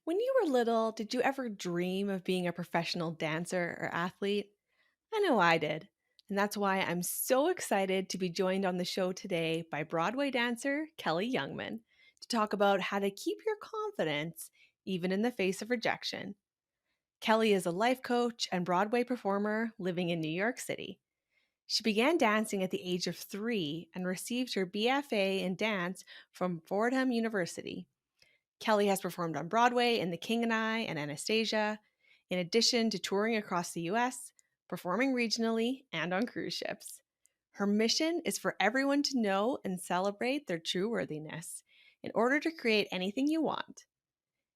When you were little, did you ever dream of being a professional dancer or athlete? I know I did. And that's why I'm so excited to be joined on the show today by Broadway dancer Kelli Youngman to talk about how to keep your confidence even in the face of rejection. Kelli is a life coach and Broadway performer living in New York City. She began dancing at the age of 3 and received her BFA in dance from Fordham University. Kelli has performed on Broadway in The King and I and Anastasia, in addition to touring across the US, performing regionally, and on cruise ships. Her mission is for everyone to know and celebrate their true worthiness in order to create anything you want.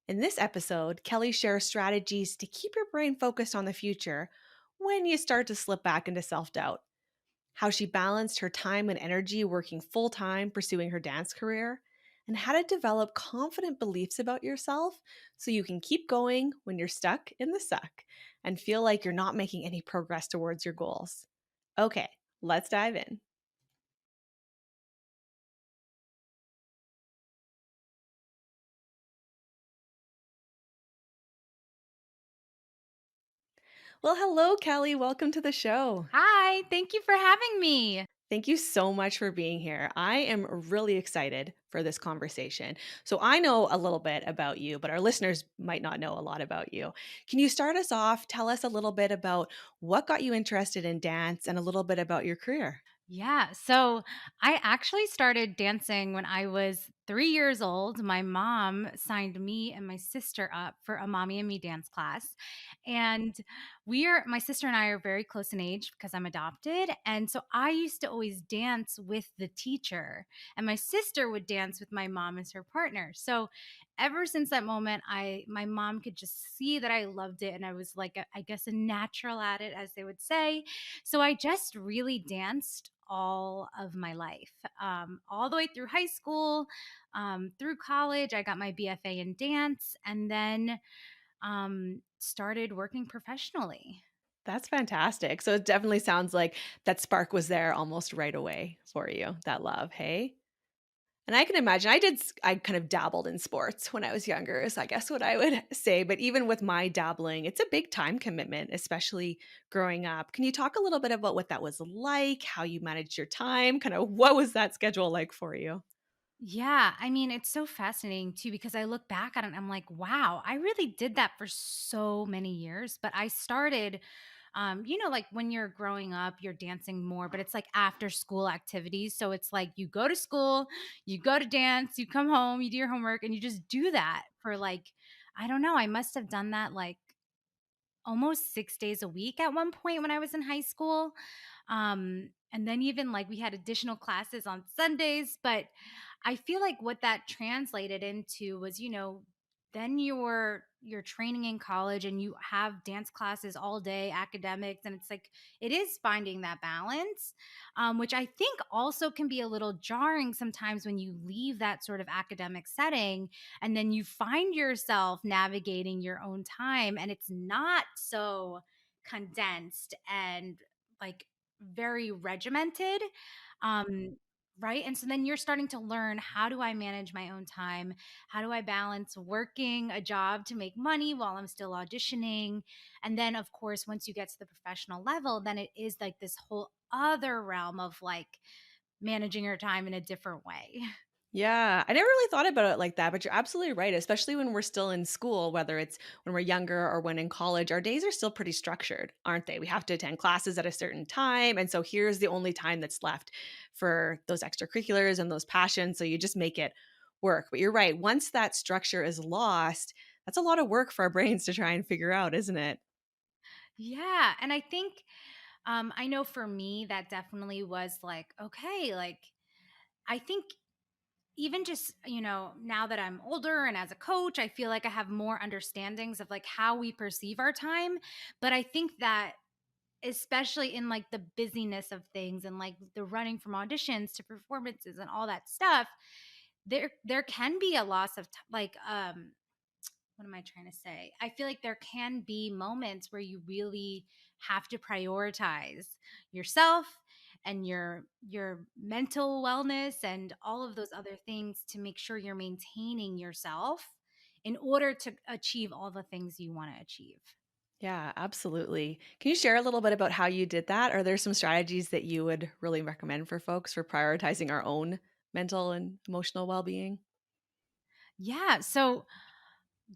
In this episode, Kelli shares strategies to keep your brain focused on the future when you start to slip back into self doubt, how she balanced her time and energy working full time pursuing her dance career, and how to develop confident beliefs about yourself so you can keep going when you're stuck in the suck and feel like you're not making any progress towards your goals. Okay, let's dive in. Well, hello, Kelli. Welcome to the show. Hi, thank you for having me. Thank you so much for being here. I am really excited for this conversation. So, I know a little bit about you, but our listeners might not know a lot about you. Can you start us off? Tell us a little bit about what got you interested in dance and a little bit about your career. Yeah, so I actually started dancing when I was 3 years old. My mom signed me and my sister up for a mommy and me dance class. And my sister and I are very close in age because I'm adopted. And so I used to always dance with the teacher, and my sister would dance with my mom as her partner. So ever since that moment, my mom could just see that I loved it. And I was like, I guess, a natural at it, as they would say. So I just really danced all of my life, all the way through high school, through college. I got my BFA in dance, and then started working professionally. That's fantastic. So, it definitely sounds like that spark was there almost right away for you, that love. Hey? And I can imagine I kind of dabbled in sports when I was younger is I guess what I would say, but even with my dabbling, it's a big time commitment, especially growing up. Can you talk a little bit about what that was like, how you managed your time, kind of what was that schedule like for you? Yeah, I mean, it's so fascinating too because I look back at it and I'm like, wow, I really did that for so many years. But I started, like when you're growing up, you're dancing more, but it's like after school activities. So it's like you go to school, you go to dance, you come home, you do your homework, and you just do that for like, I don't know, I must have done that like almost 6 days a week at one point when I was in high school. And then even like we had additional classes on Sundays, but I feel like what that translated into was, then you're training in college and you have dance classes all day, academics, and it's like it is finding that balance, which I think also can be a little jarring sometimes when you leave that sort of academic setting and then you find yourself navigating your own time and it's not so condensed and like very regimented. um right, and so then you're starting to learn, how do I manage my own time, how do I balance working a job to make money while I'm still auditioning, and then of course once you get to the professional level, then it is like this whole other realm of like managing your time in a different way. Yeah, I never really thought about it like that, but you're absolutely right, especially when we're still in school, whether it's when we're younger or when in college, our days are still pretty structured, aren't they? We have to attend classes at a certain time. And so here's the only time that's left for those extracurriculars and those passions. So you just make it work. But you're right. Once that structure is lost, that's a lot of work for our brains to try and figure out, isn't it? Yeah, and I think I know for me that definitely was like, okay, like I think even just, now that I'm older and as a coach, I feel like I have more understandings of like how we perceive our time. But I think that especially in like the busyness of things and like the running from auditions to performances and all that stuff, there can be a loss of what am I trying to say? I feel like there can be moments where you really have to prioritize yourself and your mental wellness and all of those other things to make sure you're maintaining yourself in order to achieve all the things you want to achieve. Yeah, absolutely. Can you share a little bit about how you did that? Are there some strategies that you would really recommend for folks for prioritizing our own mental and emotional well-being? Yeah. So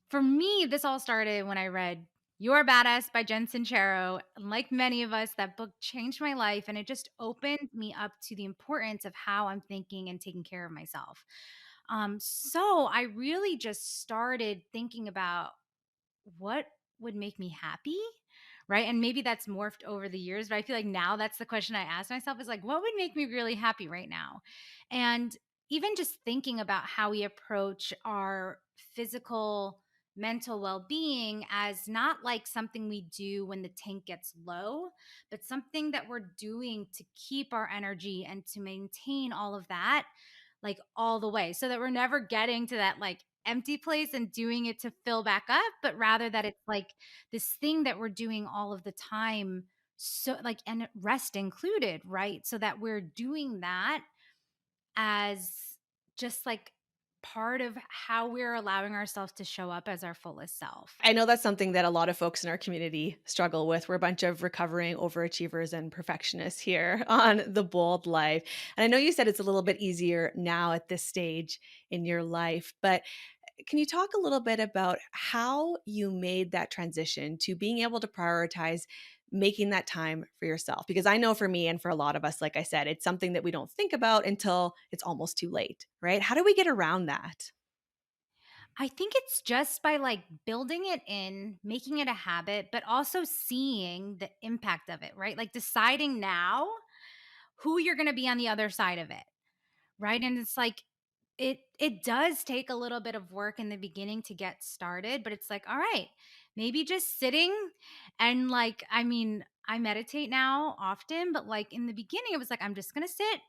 for me, this all started when I read You're Badass by Jen Sincero. And like many of us, that book changed my life and it just opened me up to the importance of how I'm thinking and taking care of myself. So I really just started thinking about what would make me happy, right? And maybe that's morphed over the years, but I feel like now that's the question I ask myself is like, what would make me really happy right now? And even just thinking about how we approach our physical, mental well being as not like something we do when the tank gets low, but something that we're doing to keep our energy and to maintain all of that like all the way so that we're never getting to that like empty place and doing it to fill back up, but rather that it's like this thing that we're doing all of the time. So, like, and rest included, right? So that we're doing that as just like part of how we're allowing ourselves to show up as our fullest self. I know that's something that a lot of folks in our community struggle with. We're a bunch of recovering overachievers and perfectionists here on The Bold Life. And I know you said it's a little bit easier now at this stage in your life, but can you talk a little bit about how you made that transition to being able to prioritize making that time for yourself? Because I know for me and for a lot of us, like I said, it's something that we don't think about until it's almost too late, right? How do we get around that? I think it's just by like building it in, making it a habit, but also seeing the impact of it, right? Like deciding now who you're going to be on the other side of it, right? And it's like it does take a little bit of work in the beginning to get started, but it's like, all right, maybe just sitting and like I mean, I meditate now often, but like in the beginning it was like I'm just going to sit.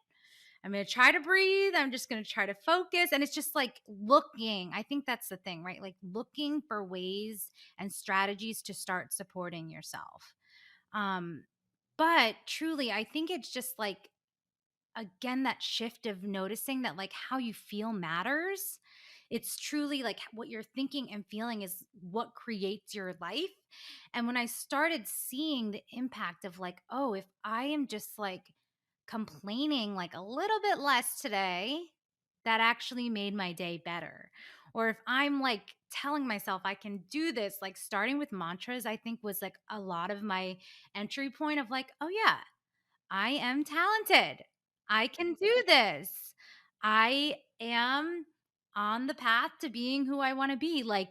I'm going to try to breathe. I'm just going to try to focus. And it's just like looking. I think that's the thing, right? Like looking for ways and strategies to start supporting yourself. Um, but truly, I think it's just like again that shift of noticing that like how you feel matters. It's truly like what you're thinking and feeling is what creates your life. And when I started seeing the impact of like, oh, if I am just like complaining like a little bit less today, that actually made my day better. Or if I'm like telling myself I can do this, like starting with mantras, I think was like a lot of my entry point of like, oh yeah, I am talented. I can do this. I am on the path to being who I want to be. Like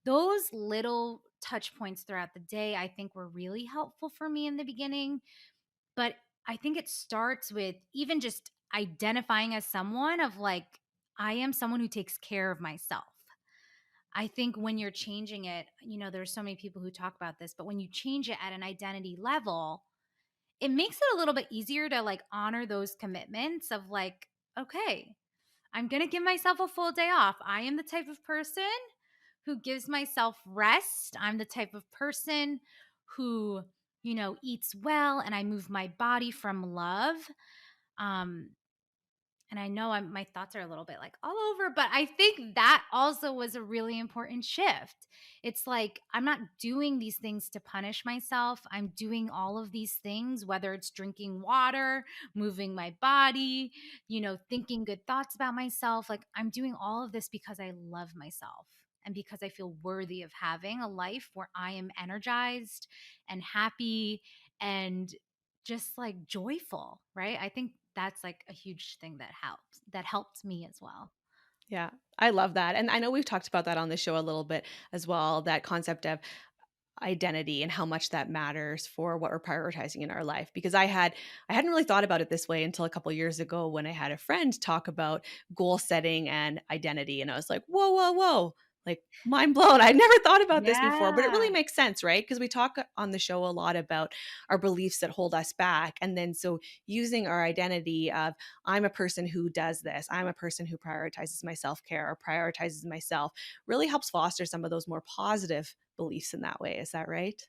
those little touch points throughout the day, I think were really helpful for me in the beginning. But I think it starts with even just identifying as someone of like, I am someone who takes care of myself. I think when you're changing it, there's so many people who talk about this, but when you change it at an identity level, it makes it a little bit easier to like honor those commitments of like, okay, I'm going to give myself a full day off. I am the type of person who gives myself rest. I'm the type of person who, eats well and I move my body from love. Um, and I know my thoughts are a little bit like all over, but I think that also was a really important shift. It's like I'm not doing these things to punish myself. I'm doing all of these things, whether it's drinking water, moving my body, thinking good thoughts about myself. Like I'm doing all of this because I love myself and because I feel worthy of having a life where I am energized and happy and just like joyful, right? I think that's like a huge thing that helped me as well. Yeah, I love that. And I know we've talked about that on the show a little bit as well, that concept of identity and how much that matters for what we're prioritizing in our life, because I hadn't really thought about it this way until a couple years ago when I had a friend talk about goal setting and identity, and I was like, whoa, like mind blown. I'd never thought about this before, but it really Yeah. makes sense, right? Because we talk on the show a lot about our beliefs that hold us back, and then so using our identity of I'm a person who does this, I'm a person who prioritizes my self-care or prioritizes myself, really helps foster some of those more positive beliefs in that way. Is that right?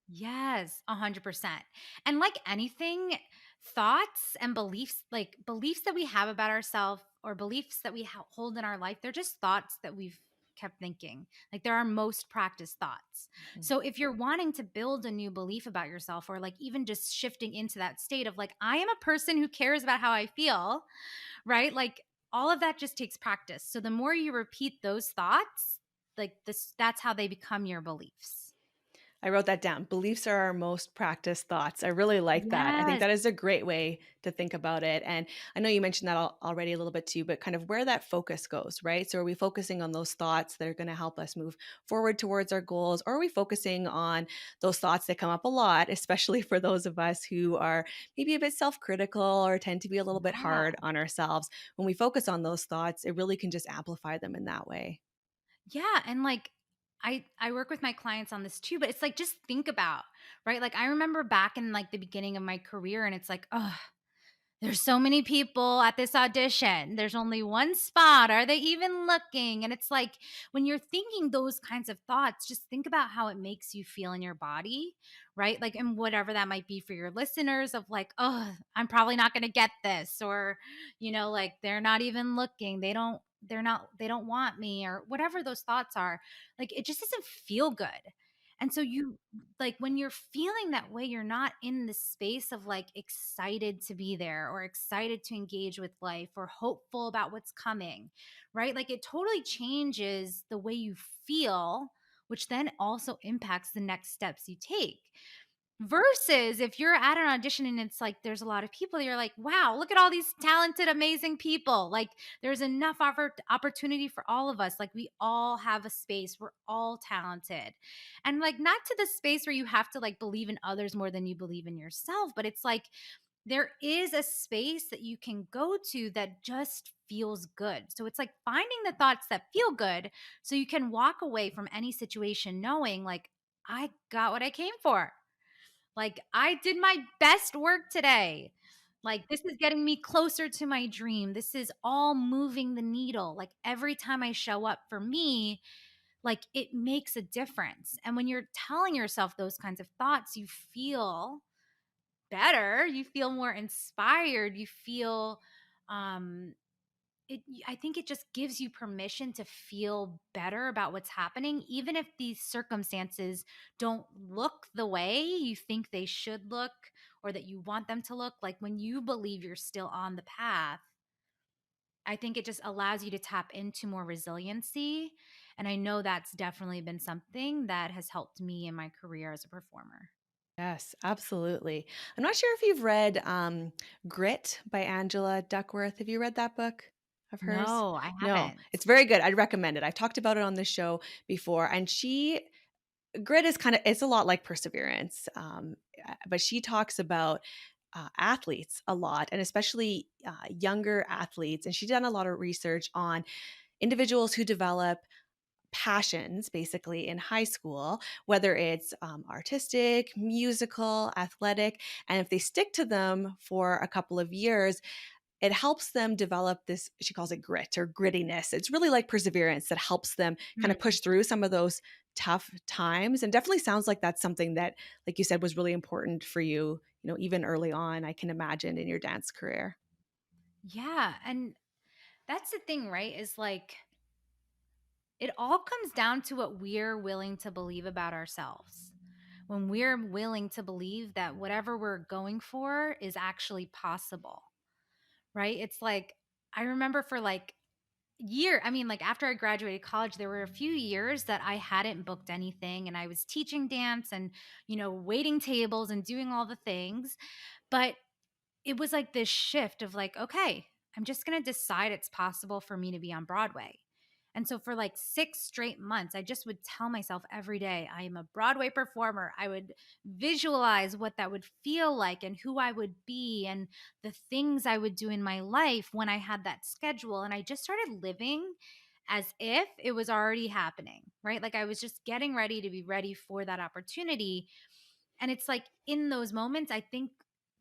Yes, 100%. And like anything, thoughts and beliefs, like beliefs that we have about ourselves or beliefs that we hold in our life, they're just thoughts that we've kept thinking. Like there are most practiced thoughts. Mhm. So if you're wanting to build a new belief about yourself, or like even just shifting into that state of like, I am a person who cares about how I feel, right? Like all of that just takes practice. So the more you repeat those thoughts, like this, that's how they become your beliefs. I wrote that down. Beliefs are our most practiced thoughts. I really like that. I think Yes. that is a great way to think about it. And I know you mentioned that already a little bit too, but kind of where that focus goes, right? So are we focusing on those thoughts that are going to help us move forward towards our goals? Or are we focusing on those thoughts that come up a lot, especially for those of us who are maybe a bit self critical or tend to be a little bit Yeah. hard on ourselves? When we focus on those thoughts, it really can just amplify them in that way. Yeah, and like I work with my clients on this too, but it's like just think about, right? Like I remember back in like the beginning of my career and it's like, oh, there's so many people at this audition. There's only one spot. Are they even looking? And it's like when you're thinking those kinds of thoughts, just think about how it makes you feel in your body, right? Like, and whatever that might be for your listeners of like, oh, I'm probably not going to get this, or, like they're not even looking. They don't want me, or whatever those thoughts are. Like, it just doesn't feel good. And so like when you're feeling that way, you're not in the space of like excited to be there or excited to engage with life or hopeful about what's coming, right? Like it totally changes the way you feel, which then also impacts the next steps you take. Versus if you're at an audition and it's like there's a lot of people, you're like, wow, look at all these talented, amazing people. Like there's enough opportunity for all of us. Like we all have a space. We're all talented. And like not to the space where you have to like believe in others more than you believe in yourself, but it's like there is a space that you can go to that just feels good. So it's like finding the thoughts that feel good so you can walk away from any situation knowing like I got what I came for. Like, I did my best work today. Like, this is getting me closer to my dream. This is all moving the needle. Like, every time I show up for me, like, it makes a difference. And when you're telling yourself those kinds of thoughts, you feel better. You feel more inspired. You feel, um, I think it just gives you permission to feel better about what's happening, even if these circumstances don't look the way you think they should look or that you want them to look. Like when you believe you're still on the path, I think it just allows you to tap into more resiliency. And I know that's definitely been something that has helped me in my career as a performer. Yes, absolutely. I'm not sure if you've read Grit by Angela Duckworth. Have you read that book of hers? No, I No, haven't. it's very good. I'd recommend it. I've talked about it on the show before, and Grit is it's a lot like perseverance, but she talks about athletes a lot, and especially younger athletes. And she's done a lot of research on individuals who develop passions basically in high school, whether it's artistic, musical, athletic. And if they stick to them for a couple of years, it helps them develop this, she calls it grit or grittiness. It's really like perseverance that helps them kind of Mm. push through some of those tough times. And definitely sounds like that's something that, like you said, was really important for you, even early on, I can imagine in your dance career. Yeah. And that's the thing, right? Is like, it all comes down to what we're willing to believe about ourselves. When we're willing to believe that whatever we're going for is actually possible, right? It's like, I remember for like I mean, like after I graduated college, there were a few years that I hadn't booked anything and I was teaching dance and, waiting tables and doing all the things. But it was like this shift of like, okay, I'm just going to decide it's possible for me to be on Broadway. And so for like 6 straight months, I just would tell myself every day, I am a Broadway performer. I would visualize what that would feel like and who I would be and the things I would do in my life when I had that schedule. And I just started living as if it was already happening, right? Like I was just getting ready to be ready for that opportunity. And it's like in those moments, I think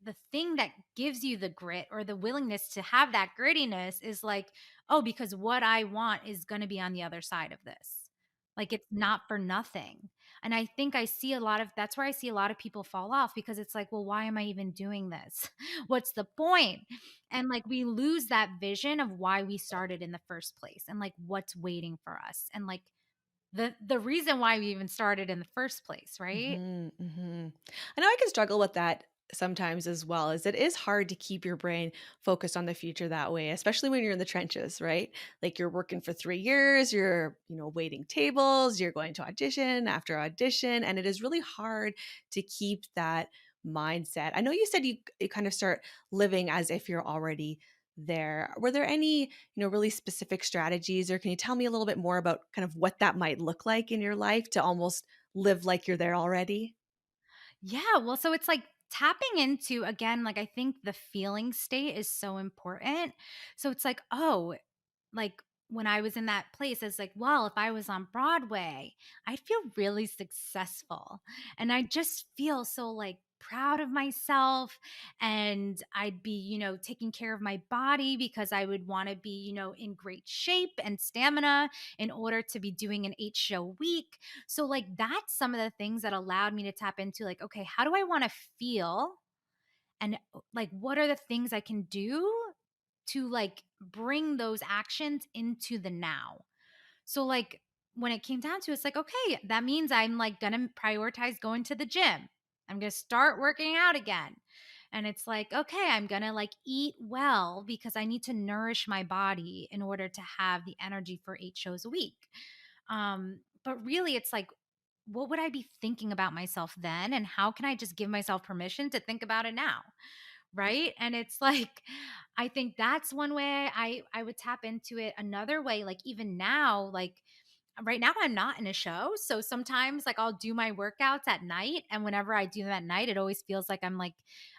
the thing that gives you the grit or the willingness to have that grittiness is like, oh, because what I want is going to be on the other side of this. Like it's not for nothing. And I think I see a lot of that's where I see a lot of people fall off because it's like, well, why am I even doing this? What's the point? And like we lose that vision of why we started in the first place and like what's waiting for us and like the reason why we even started in the first place, right? Mhm, mhm. I know I can struggle with that sometimes as well, as it is hard to keep your brain focused on the future that way, especially when you're in the trenches, right? Like you're working for 3 years, you're, waiting tables, you're going to audition after audition, and it is really hard to keep that mindset. I know you said you kind of start living as if you're already there. Were there any, really specific strategies, or can you tell me a little bit more about kind of what that might look like in your life to almost live like you're there already? Yeah, well, so it's like tapping into again, like I think the feeling state is so important. So it's like, oh, like when I was in that place, it's like, well, if I was on Broadway, I'd feel really successful. And I just feel so like proud of myself. And I'd be, taking care of my body because I would want to be, in great shape and stamina in order to be doing an 8 show week. So, like, that's some of the things that allowed me to tap into, like, okay, how do I want to feel? And like, what are the things I can do to like bring those actions into the now? So, like, when it came down to it, it's like, okay, that means I'm like gonna prioritize going to the gym. I'm gonna start working out again. And it's like, okay, I'm gonna like eat well because I need to nourish my body in order to have the energy for 8 shows a week. But really, it's like, what would I be thinking about myself then? And how can I just give myself permission to think about it now? Right? And it's like I think that's one way I would tap into it. Another way, like even now, like right now I'm not in a show. So sometimes like I'll do my workouts at night. And whenever I do them at night, it always feels like I'm like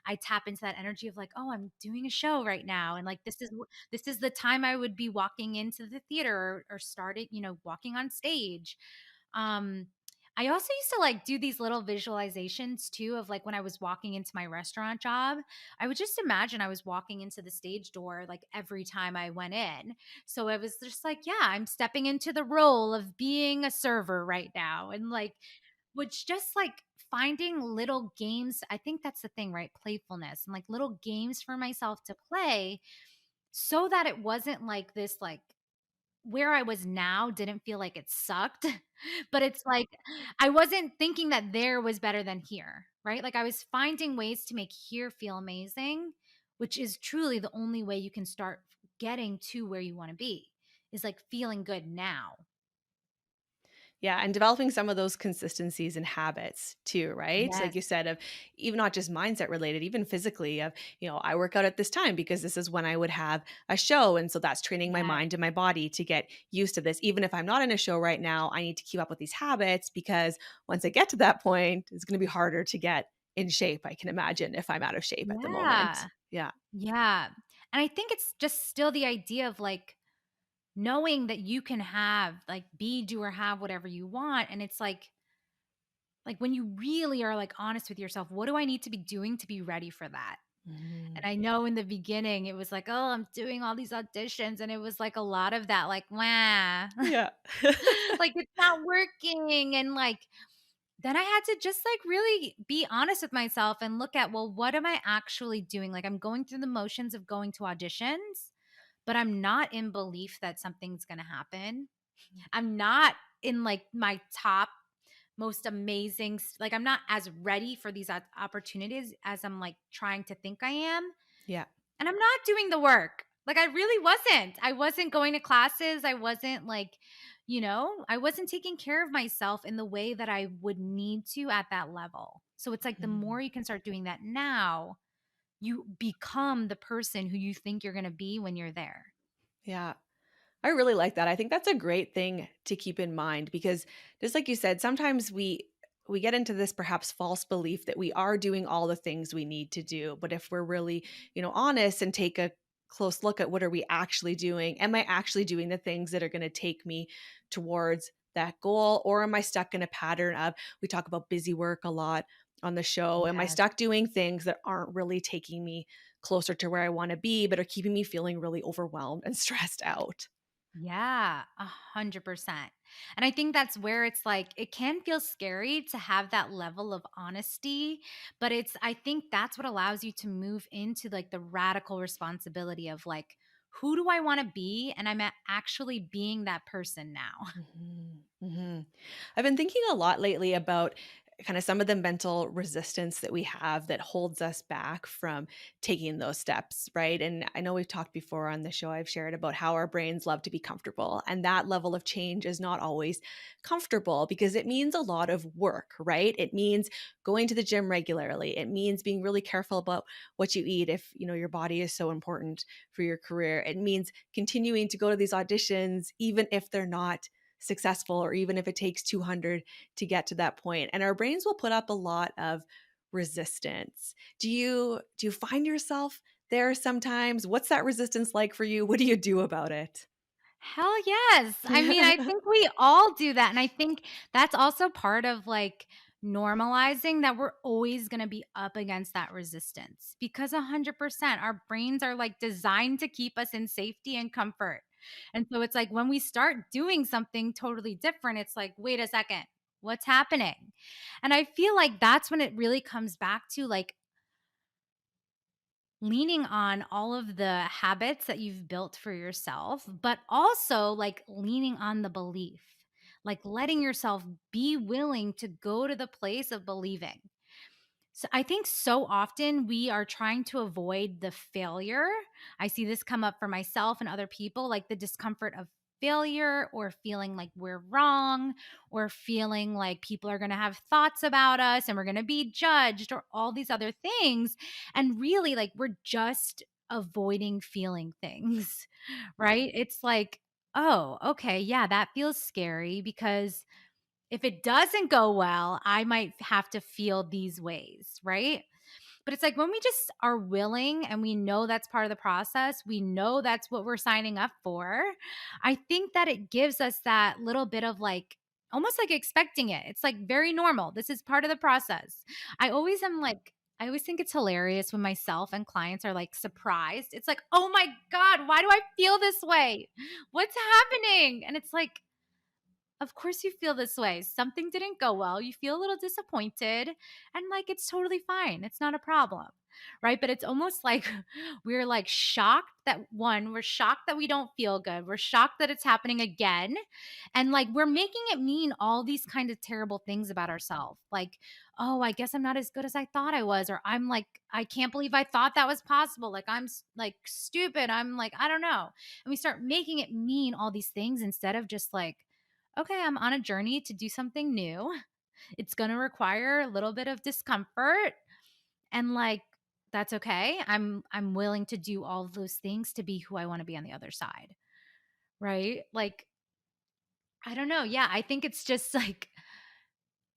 I tap into that energy of like, oh, I'm doing a show right now. And like this is the time I would be walking into the theater or starting, walking on stage. um, I also used to like do these little visualizations too of like when I was walking into my restaurant job. I would just imagine I was walking into the stage door like every time I went in. So it was just like, yeah, I'm stepping into the role of being a server right now. And like, which just like finding little games, I think that's the thing, right? Playfulness and like little games for myself to play so that it wasn't like this like where I was now didn't feel like it sucked, but it's like I wasn't thinking that there was better than here, right? Like I was finding ways to make here feel amazing, which is truly the only way you can start getting to where you want to be is like feeling good now. Yeah, and developing some of those consistencies and habits too, right? Like Yes. you said, of even not just mindset related, even physically, of, I work out at this time because this is when I would have a show. And so that's training my Yes. mind and my body to get used to this. Even if I'm not in a show right now, I need to keep up with these habits because once I get to that point, it's going to be harder to get in shape, I can imagine, if I'm out of shape at the moment. Yeah. Yeah. Yeah. And I think it's just still the idea of like knowing that you can have like be, do, or have whatever you want. And it's like when you really are like honest with yourself, what do I need to be doing to be ready for that? And Mhm. I know in the beginning it was like, oh, I'm doing all these auditions. And it was like a lot of that, like, wah, Yeah. like it's not working. And like, then I had to just like really be honest with myself and look at, well, what am I actually doing? Like, I'm going through the motions of going to auditions, but I'm not in belief that something's going to happen. I'm not in like my top most amazing like I'm not as ready for these opportunities as I'm like trying to think I am, Yeah. and I'm not doing the work. Like I really wasn't. I wasn't going to classes. I wasn't like, I wasn't taking care of myself in the way that I would need to at that level. So it's like the more Mhm. you can start doing that now, you become the person who you think you're going to be when you're there. Yeah. I really like that. I think that's a great thing to keep in mind because just like you said, sometimes we get into this perhaps false belief that we are doing all the things we need to do. But if we're really, honest and take a close look at what are we actually doing? Am I actually doing the things that are going to take me towards that goal? Or am I stuck in a pattern of we talk about busy work a lot on the show? Am I Yes. stuck doing things that aren't really taking me closer to where I want to be, but are keeping me feeling really overwhelmed and stressed out? Yeah, 100%. And I think that's where it's like it can feel scary to have that level of honesty, but I think that's what allows you to move into like the radical responsibility of like, who do I want to be? And actually being that person now. Mhm, mhm. I've been thinking a lot lately about kind of some of the mental resistance that we have that holds us back from taking those steps, right? And I know we've talked before on the show, I've shared about how our brains love to be comfortable. And that level of change is not always comfortable because it means a lot of work, right? It means going to the gym regularly. It means being really careful about what you eat if, your body is so important for your career. It means continuing to go to these auditions even if they're not successful or even if it takes 200 to get to that point, and our brains will put up a lot of resistance. Do you find yourself there sometimes? What's that resistance like for you? What do you do about it? Hell yes. I mean, I think we all do that. And I think that's also part of like normalizing that we're always going to be up against that resistance because 100% our brains are like designed to keep us in safety and comfort. And so it's like when we start doing something totally different, it's like, wait a second, what's happening? And I feel like that's when it really comes back to like leaning on all of the habits that you've built for yourself, but also like leaning on the belief, like letting yourself be willing to go to the place of believing. So I think so often we are trying to avoid the failure. I see this come up for myself and other people, like the discomfort of failure or feeling like we're wrong or feeling like people are going to have thoughts about us and we're going to be judged or all these other things. And really, like, we're just avoiding feeling things, right? It's like, oh, okay, yeah, that feels scary because if it doesn't go well, I might have to feel these ways, right? But it's like when we just are willing and we know that's part of the process, we know that's what we're signing up for. I think that it gives us that little bit of like, almost like expecting it. It's like very normal. This is part of the process. I always think it's hilarious when myself and clients are like surprised. It's like, oh my God, why do I feel this way? What's happening? And it's like, of course you feel this way. Something didn't go well. You feel a little disappointed and like it's totally fine. It's not a problem. Right? But it's almost like we're like shocked that we're shocked that we don't feel good. We're shocked that it's happening again. And like we're making it mean all these kind of terrible things about ourselves. Like, oh, I guess I'm not as good as I thought I was, or I'm like, I can't believe I thought that was possible. Like like stupid. I'm like, I don't know. And we start making it mean all these things instead of just like, okay, I'm on a journey to do something new. It's going to require a little bit of discomfort and like that's okay. I'm willing to do all of those things to be who I want to be on the other side. Right? Like I don't know. Yeah, I think it's just like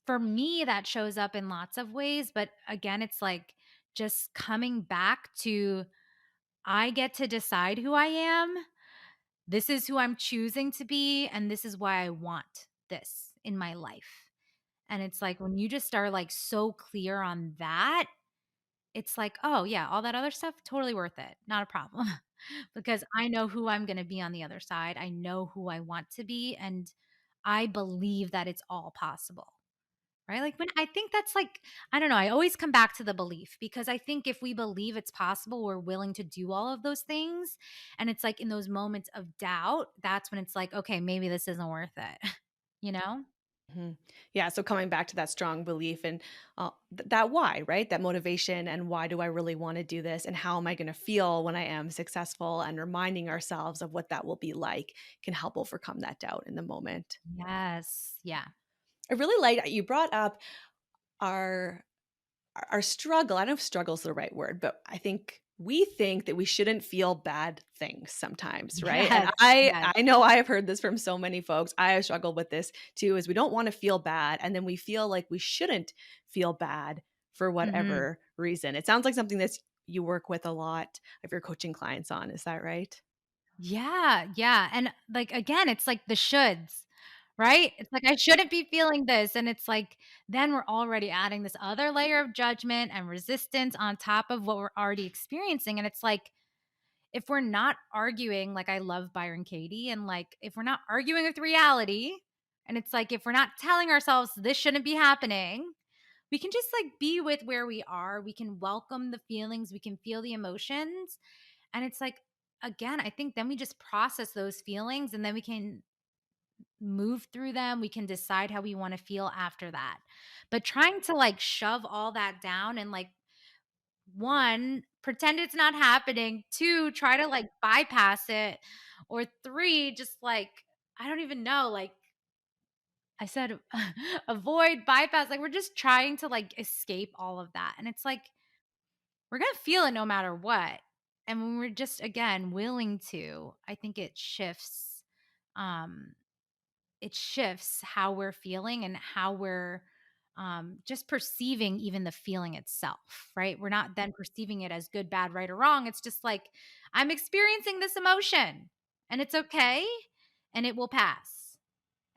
for me that shows up in lots of ways, but again, it's like just coming back to I get to decide who I am. This is who I'm choosing to be and this is why I want this in my life. And it's like when you just are like so clear on that, it's like, oh, yeah, all that other stuff, totally worth it. Not a problem. Because I know who I'm going to be on the other side. I know who I want to be. And I believe that it's all possible. Right. Like when I think that's like, I don't know. I always come back to the belief because I think if we believe it's possible, we're willing to do all of those things. And it's like in those moments of doubt, that's when it's like, okay, maybe this isn't worth it. you know? Mhm. Yeah, so coming back to that strong belief and that why, right? That motivation and why do I really want to do this and how am I going to feel when I am successful and reminding ourselves of what that will be like can help overcome that doubt in the moment. Yes. Yeah. I really like you brought up our our struggle. I don't know if struggle is the right word, but I think we think that we shouldn't feel bad things sometimes, right? And Yes. I Yes. I know I have heard this from so many folks. I have struggled with this too, is we don't want to feel bad and then we feel like we shouldn't feel bad for Mhm. whatever reason. It sounds like something that you work with a lot of your coaching clients on, is that right? Yeah, yeah, and, like, again, it's like the shoulds, right? It's like, "I shouldn't be feeling this," and it's like, then we're already adding this other layer of judgment and resistance on top of what we're already experiencing, and it's like, if we're not arguing, like I love Byron Katie, and like if we're not arguing with reality, and it's like if we're not telling ourselves this shouldn't be happening, we can just like be with where we are. We can welcome the feelings, we can feel the emotions. And it's like, again, I think then we just process those feelings and then we can move through them. We can decide how we want to feel after that. But trying to like shove all that down and like, one, pretend it's not happening, two, try to like bypass it, or three, just like, I don't even know, like I said, avoid, bypass. Like we're just trying to like escape all of that. And it's like, we're going to feel it no matter what. And when we're just, again, willing to, I think um, it shifts how we're feeling and how we're just perceiving even the feeling itself, right? We're not then perceiving it as good, bad, right, or wrong. It's just like, I'm experiencing this emotion and it's okay and it will pass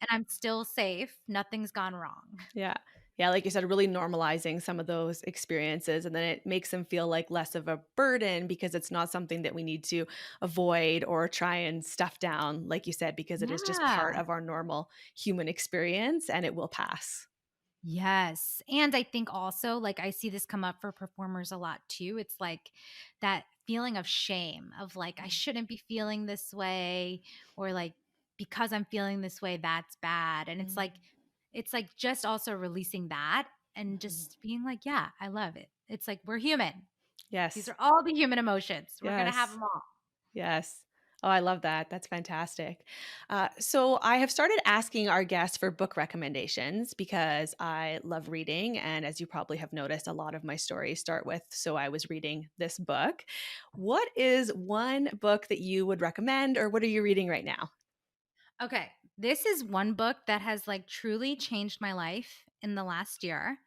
and I'm still safe. Nothing's gone wrong. Yeah. Yeah, like you said, really normalizing some of those experiences, and then it makes them feel like less of a burden because it's not something that we need to avoid or try and stuff down, like you said, because it is just part Yeah. of our normal human experience and it will pass. Yes. And I think also, like, I see this come up for performers a lot too. It's like that feeling of shame of like, I shouldn't be feeling this way, or like, because I'm feeling this way, that's bad. And Mm. it's like just also releasing that and Mhm. just being like, yeah, I love it. It's like, we're human. These Yes. are all the human emotions. We're going to have Yes. them all. Yes. Oh, I love that. That's fantastic. So I have started asking our guests for book recommendations because I love reading. And as you probably have noticed, a lot of my stories start with, "So I was reading this book." What is one book that you would recommend, or what are you reading right now? Okay. This is one book that has like truly changed my life in the last year.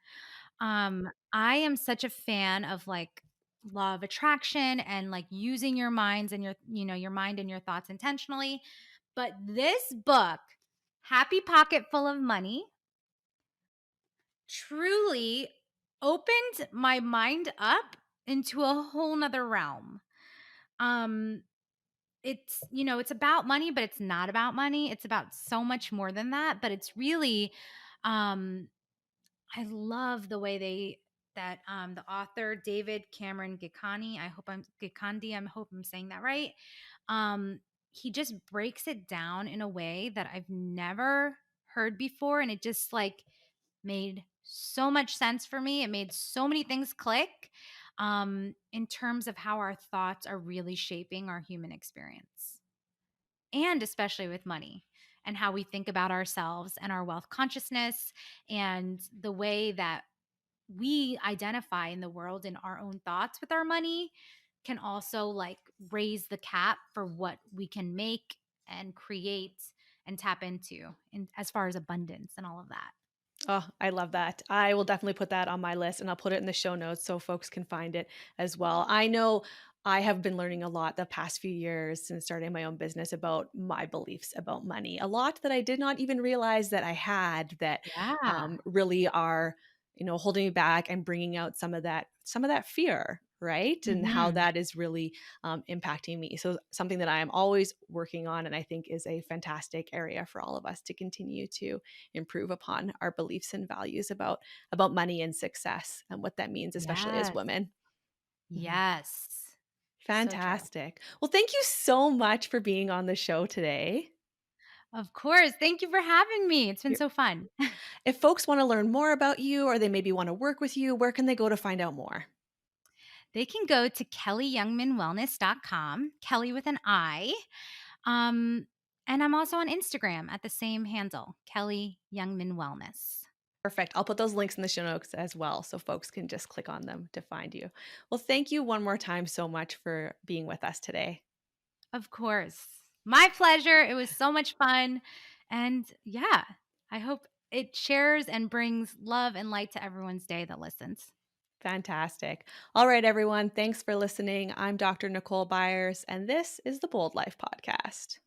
I am such a fan of like law of attraction and like using your minds and your mind and your thoughts intentionally. But this book, Happy Pocket Full of Money, truly opened my mind up into a whole nother realm. Um, it's about money, but it's not about money. It's about so much more than that. But it's really um I love the way the author David Cameron Gikani, I hope I'm saying that right. Um, he just breaks it down in a way that I've never heard before, and it just like made so much sense for me. It made so many things click in terms of how our thoughts are really shaping our human experience, and especially with money and how we think about ourselves and our wealth consciousness and the way that we identify in the world in our own thoughts with our money can also like raise the cap for what we can make and create and tap into in, as far as abundance and all of that. Oh, I love that. I will definitely put that on my list and I'll put it in the show notes so folks can find it as well. I know I have been learning a lot the past few years since starting my own business about my beliefs about money. A lot that I did not even realize that I had that Yeah. really are, holding me back and bringing out some of that fear, right? And how Mhm. that is really impacting me. So something that I am always working on, and I think is a fantastic area for all of us to continue to improve upon our beliefs and values about money and success and what that means, especially as Yes. women. Mhm. Yes. So true. Fantastic. Well, thank you so much for being on the show today. Of course. Thank you for having me. It's been You're- so fun. If folks want to learn more about you or they maybe want to work with you, where can they go to find out more? They can go to kellyyoungmanwellness.com, Kelly with an I. Um, and I'm also on Instagram at the same handle, Kelly Youngman Wellness. Perfect. I'll put those links in the show notes as well so folks can just click on them to find you. Well, thank you one more time so much for being with us today. Of course. My pleasure. It was so much fun. And yeah, I hope it shares and brings love and light to everyone's day that listens. Fantastic. All right, everyone. Thanks for listening. I'm Dr. Nicole Byers, and this is the Bold Life Podcast.